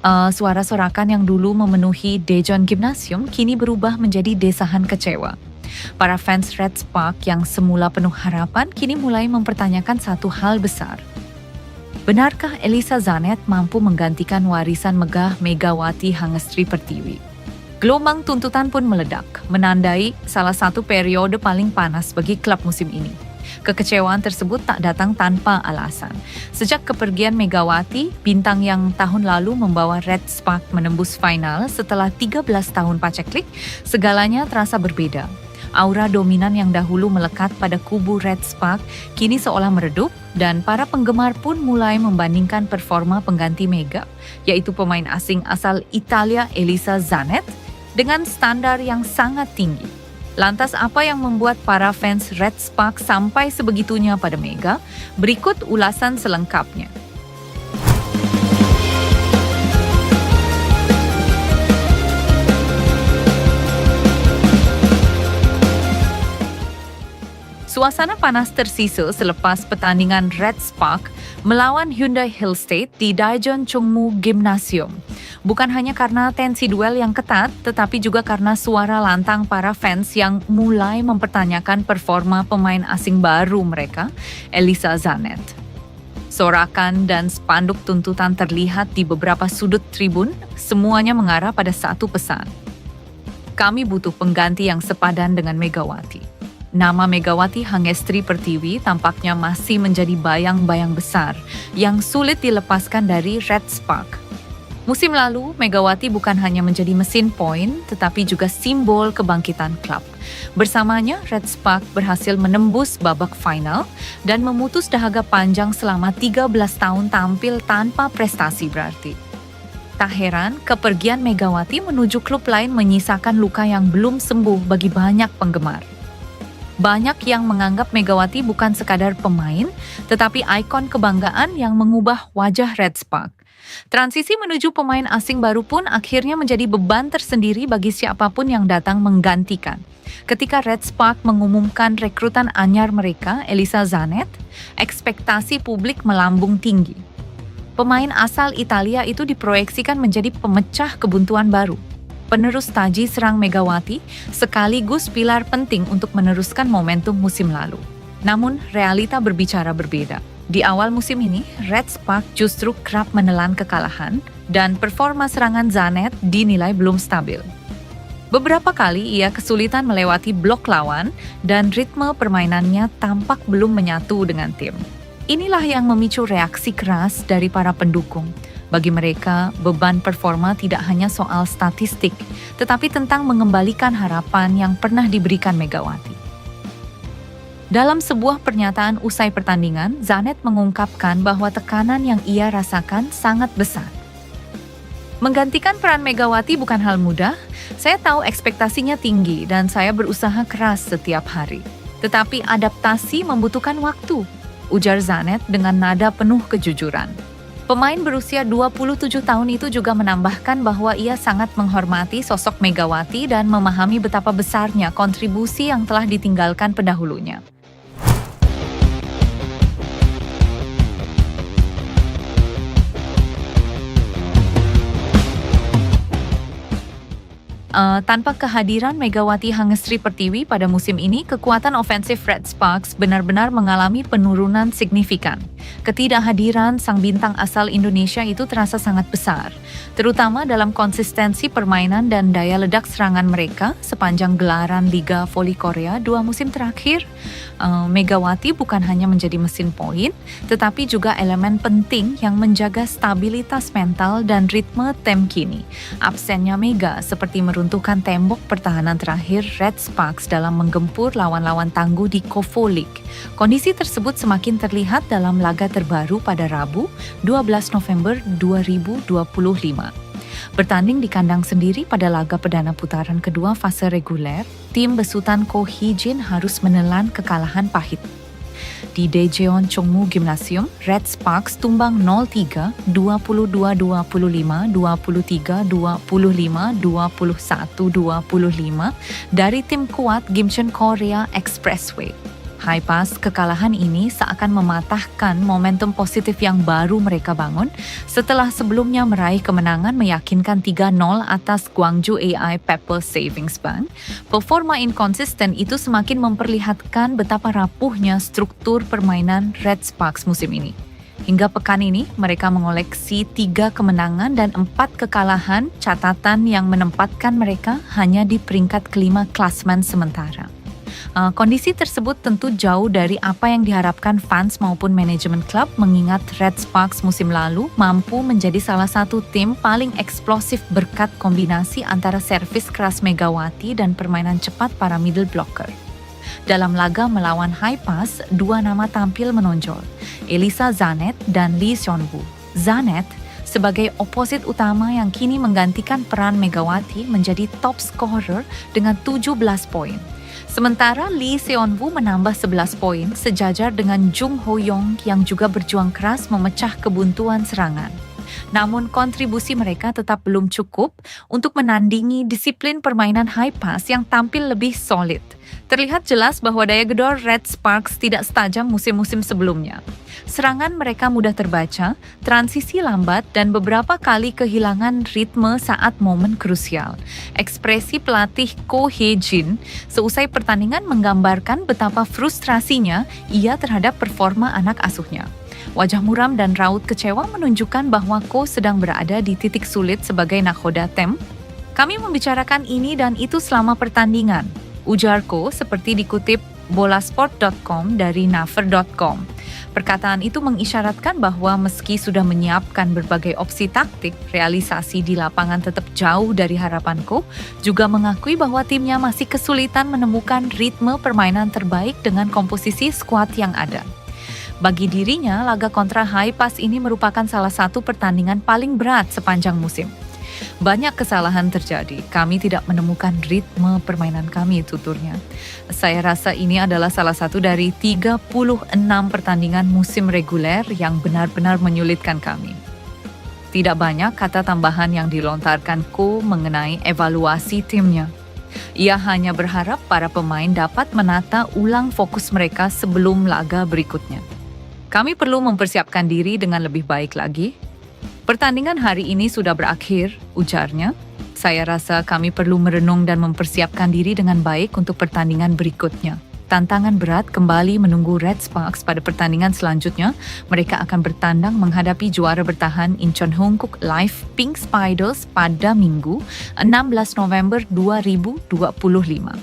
Suara sorakan yang dulu memenuhi Daejeon Gymnasium kini berubah menjadi desahan kecewa. Para fans Red Spark yang semula penuh harapan kini mulai mempertanyakan satu hal besar. Benarkah Elisa Zanet mampu menggantikan warisan megah Megawati Hangestri Pertiwi? Gelombang tuntutan pun meledak, menandai salah satu periode paling panas bagi klub musim ini. Kekecewaan tersebut tak datang tanpa alasan. Sejak kepergian Megawati, bintang yang tahun lalu membawa Red Spark menembus final setelah 13 tahun paceklik, segalanya terasa berbeda. Aura dominan yang dahulu melekat pada kubu Red Spark kini seolah meredup dan para penggemar pun mulai membandingkan performa pengganti Mega, yaitu pemain asing asal Italia Elisa Zanet, dengan standar yang sangat tinggi. Lantas apa yang membuat para fans Red Spark sampai sebegitunya pada Mega? Berikut ulasan selengkapnya. Suasana panas tersisa selepas pertandingan Red Spark melawan Hyundai Hillstate di Daejeon Chungmu Gymnasium. Bukan hanya karena tensi duel yang ketat, tetapi juga karena suara lantang para fans yang mulai mempertanyakan performa pemain asing baru mereka, Elisa Zanet. Sorakan dan spanduk tuntutan terlihat di beberapa sudut tribun, semuanya mengarah pada satu pesan. Kami butuh pengganti yang sepadan dengan Megawati. Nama Megawati Hangestri Pertiwi tampaknya masih menjadi bayang-bayang besar yang sulit dilepaskan dari Red Spark. Musim lalu, Megawati bukan hanya menjadi mesin poin, tetapi juga simbol kebangkitan klub. Bersamanya, Red Spark berhasil menembus babak final dan memutus dahaga panjang selama 13 tahun tampil tanpa prestasi berarti. Tak heran, kepergian Megawati menuju klub lain menyisakan luka yang belum sembuh bagi banyak penggemar. Banyak yang menganggap Megawati bukan sekadar pemain, tetapi ikon kebanggaan yang mengubah wajah Red Spark. Transisi menuju pemain asing baru pun akhirnya menjadi beban tersendiri bagi siapapun yang datang menggantikan. Ketika Red Spark mengumumkan rekrutan anyar mereka, Elisa Zanet, ekspektasi publik melambung tinggi. Pemain asal Italia itu diproyeksikan menjadi pemecah kebuntuan baru. Penerus taji serang Megawati, sekaligus pilar penting untuk meneruskan momentum musim lalu. Namun, realita berbicara berbeda. Di awal musim ini, Red Spark justru kerap menelan kekalahan dan performa serangan Zanet dinilai belum stabil. Beberapa kali ia kesulitan melewati blok lawan dan ritme permainannya tampak belum menyatu dengan tim. Inilah yang memicu reaksi keras dari para pendukung. Bagi mereka, beban performa tidak hanya soal statistik, tetapi tentang mengembalikan harapan yang pernah diberikan Megawati. Dalam sebuah pernyataan usai pertandingan, Zanet mengungkapkan bahwa tekanan yang ia rasakan sangat besar. Menggantikan peran Megawati bukan hal mudah, saya tahu ekspektasinya tinggi dan saya berusaha keras setiap hari. Tetapi adaptasi membutuhkan waktu, ujar Zanet dengan nada penuh kejujuran. Pemain berusia 27 tahun itu juga menambahkan bahwa ia sangat menghormati sosok Megawati dan memahami betapa besarnya kontribusi yang telah ditinggalkan pendahulunya. Tanpa kehadiran Megawati Hangestri Pertiwi pada musim ini, kekuatan ofensif Red Sparks benar-benar mengalami penurunan signifikan. Ketidakhadiran sang bintang asal Indonesia itu terasa sangat besar, terutama dalam konsistensi permainan dan daya ledak serangan mereka sepanjang gelaran Liga Voli Korea 2 musim terakhir. Megawati bukan hanya menjadi mesin poin, tetapi juga elemen penting yang menjaga stabilitas mental dan ritme tim kini. Absennya Mega seperti meruntuhkan tembok pertahanan terakhir Red Sparks dalam menggempur lawan-lawan tangguh di KOFO League. Kondisi tersebut semakin terlihat dalam laga terbaru pada Rabu, 12 November 2025. Bertanding di kandang sendiri pada laga perdana putaran kedua fase reguler, tim besutan Ko Hee-jin harus menelan kekalahan pahit. Di Daejeon Chungmu Gymnasium, Red Sparks tumbang 0-3, 22-25, 23-25, 21-25 dari tim kuat Gimcheon Korea Expressway. Haipas, kekalahan ini seakan mematahkan momentum positif yang baru mereka bangun setelah sebelumnya meraih kemenangan meyakinkan 3-0 atas Gwangju AI Pepper Savings Bank. Performa inkonsisten itu semakin memperlihatkan betapa rapuhnya struktur permainan Red Sparks musim ini. Hingga pekan ini, mereka mengoleksi 3 kemenangan dan 4 kekalahan, catatan yang menempatkan mereka hanya di peringkat kelima klasmen sementara. Kondisi tersebut tentu jauh dari apa yang diharapkan fans maupun manajemen klub, mengingat Red Sparks musim lalu mampu menjadi salah satu tim paling eksplosif berkat kombinasi antara servis keras Megawati dan permainan cepat para middle blocker. Dalam laga melawan Haipas, 2 nama tampil menonjol, Elisa Zanet dan Lee Seon-woo. Zanet sebagai oposit utama yang kini menggantikan peran Megawati menjadi top scorer dengan 17 poin. Sementara Lee Seon-woo menambah 11 poin sejajar dengan Jung Ho-young yang juga berjuang keras memecah kebuntuan serangan. Namun kontribusi mereka tetap belum cukup untuk menandingi disiplin permainan Haipas yang tampil lebih solid. Terlihat jelas bahwa daya gedor Red Sparks tidak setajam musim-musim sebelumnya. Serangan mereka mudah terbaca, transisi lambat, dan beberapa kali kehilangan ritme saat momen krusial. Ekspresi pelatih Ko Hye-jin seusai pertandingan menggambarkan betapa frustrasinya ia terhadap performa anak asuhnya. Wajah muram dan raut kecewa menunjukkan bahwa Ko sedang berada di titik sulit sebagai nakhoda tim. Kami membicarakan ini dan itu selama pertandingan, ujar Ko seperti dikutip bolasport.com dari naver.com. Perkataan itu mengisyaratkan bahwa meski sudah menyiapkan berbagai opsi taktik, realisasi di lapangan tetap jauh dari harapan Ko, juga mengakui bahwa timnya masih kesulitan menemukan ritme permainan terbaik dengan komposisi skuad yang ada. Bagi dirinya, laga kontra Haipas ini merupakan salah satu pertandingan paling berat sepanjang musim. Banyak kesalahan terjadi, kami tidak menemukan ritme permainan kami, tuturnya. Saya rasa ini adalah salah satu dari 36 pertandingan musim reguler yang benar-benar menyulitkan kami. Tidak banyak kata tambahan yang dilontarkan Ko mengenai evaluasi timnya. Ia hanya berharap para pemain dapat menata ulang fokus mereka sebelum laga berikutnya. Kami perlu mempersiapkan diri dengan lebih baik lagi. Pertandingan hari ini sudah berakhir, ujarnya. Saya rasa kami perlu merenung dan mempersiapkan diri dengan baik untuk pertandingan berikutnya. Tantangan berat kembali menunggu Red Sparks pada pertandingan selanjutnya. Mereka akan bertandang menghadapi juara bertahan Incheon Hongkook Live Pink Spiders pada Minggu 16 November 2025.